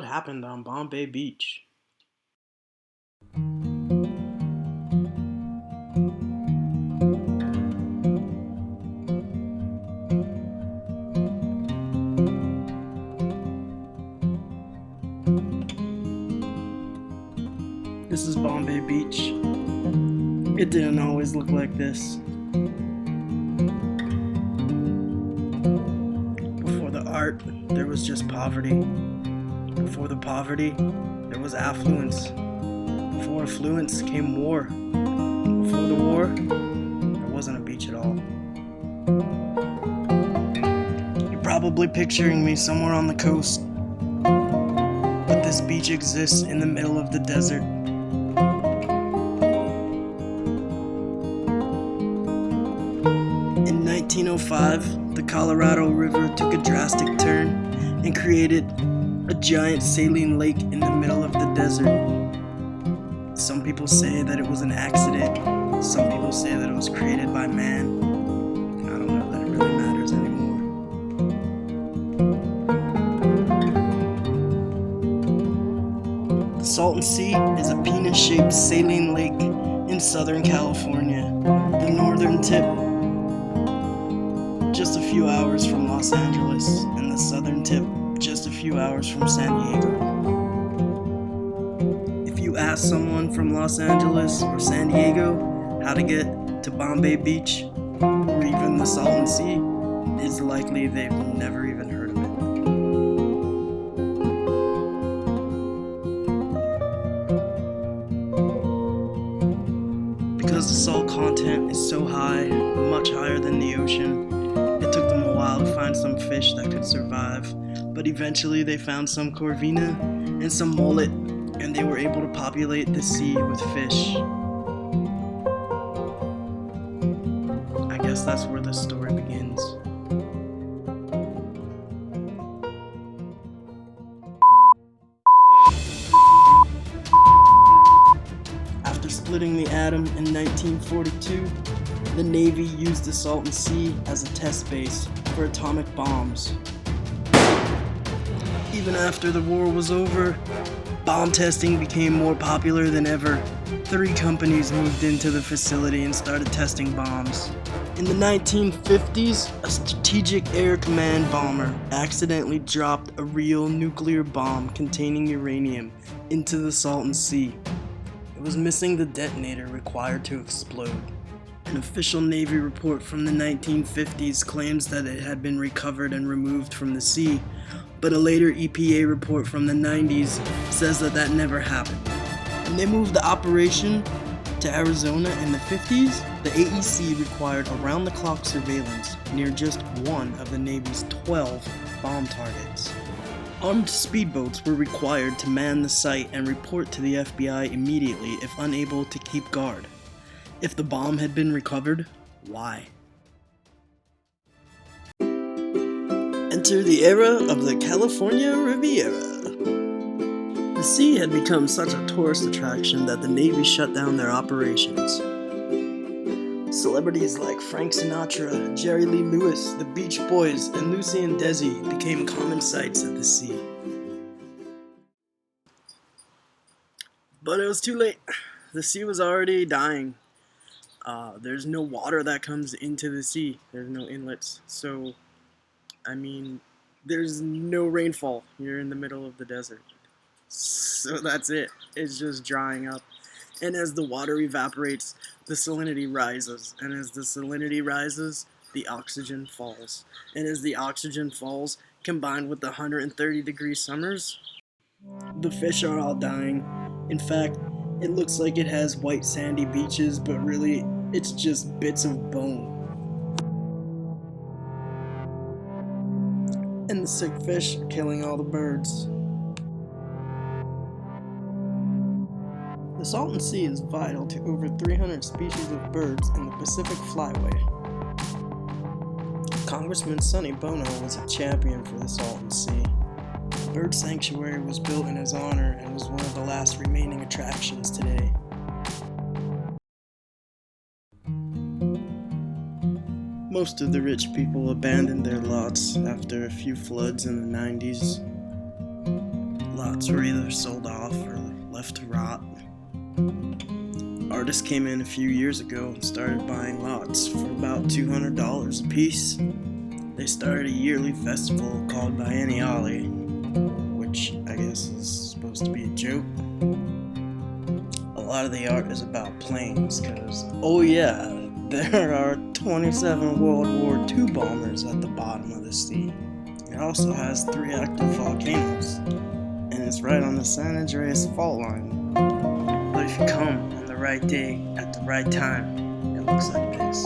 What happened on Bombay Beach? This is Bombay Beach. It didn't always look like this. Before the art, there was just poverty. Before the poverty, there was affluence. Before affluence came war. Before the war, there wasn't a beach at all. You're probably picturing me somewhere on the coast, but this beach exists in the middle of the desert. In 1905, the Colorado River took a drastic turn and created a giant saline lake in the middle of the desert. Some people say that it was an accident. Some people say that it was created by man. I don't know that it really matters anymore. The Salton Sea is a penis-shaped saline lake in Southern California. The northern tip just a few hours from Los Angeles, and the southern tip just a few hours from San Diego. If you ask someone from Los Angeles or San Diego how to get to Bombay Beach or even the Salton Sea, it's likely they've never even heard of it. Because the salt content is so high, much higher than the ocean, it took them a while to find some fish that could survive, but eventually they found some corvina and some mullet, and they were able to populate the sea with fish. I guess that's where the story begins. After splitting the atom in 1942, the Navy used the Salton Sea as a test base for atomic bombs. Even after the war was over, bomb testing became more popular than ever. 3 companies moved into the facility and started testing bombs. In the 1950s, a Strategic Air Command bomber accidentally dropped a real nuclear bomb containing uranium into the Salton Sea. It was missing the detonator required to explode. An official Navy report from the 1950s claims that it had been recovered and removed from the sea, but a later EPA report from the 90s says that that never happened. When they moved the operation to Arizona in the 50s, the AEC required around-the-clock surveillance near just one of the Navy's 12 bomb targets. Armed speedboats were required to man the site and report to the FBI immediately if unable to keep guard. If the bomb had been recovered, why? Enter the era of the California Riviera. The sea had become such a tourist attraction that the Navy shut down their operations. Celebrities like Frank Sinatra, Jerry Lee Lewis, the Beach Boys, and Lucy and Desi became common sights at the sea. But it was too late. The sea was already dying. There's no water that comes into the sea. There's no inlets. So, there's no rainfall. You're in the middle of the desert. So that's it. It's just drying up. And as the water evaporates, the salinity rises. And as the salinity rises, the oxygen falls. And as the oxygen falls, combined with the 130-degree summers, the fish are all dying. In fact, it looks like it has white sandy beaches, but really, it's just bits of bone. And the sick fish are killing all the birds. The Salton Sea is vital to over 300 species of birds in the Pacific Flyway. Congressman Sonny Bono was a champion for the Salton Sea. A bird sanctuary was built in his honor and was one of the last remaining attractions today. Most of the rich people abandoned their lots after a few floods in the 90s. lots were either sold off or left to rot. Artists came in a few years ago and started buying lots for about $200 a piece. They started a yearly festival called Bienniale, which I guess is supposed to be a joke. A lot of the art is about planes, because, oh yeah, there are 27 World War II bombers at the bottom of the sea. It also has 3 active volcanoes, and it's right on the San Andreas fault line. But if you come on the right day, at the right time, it looks like this.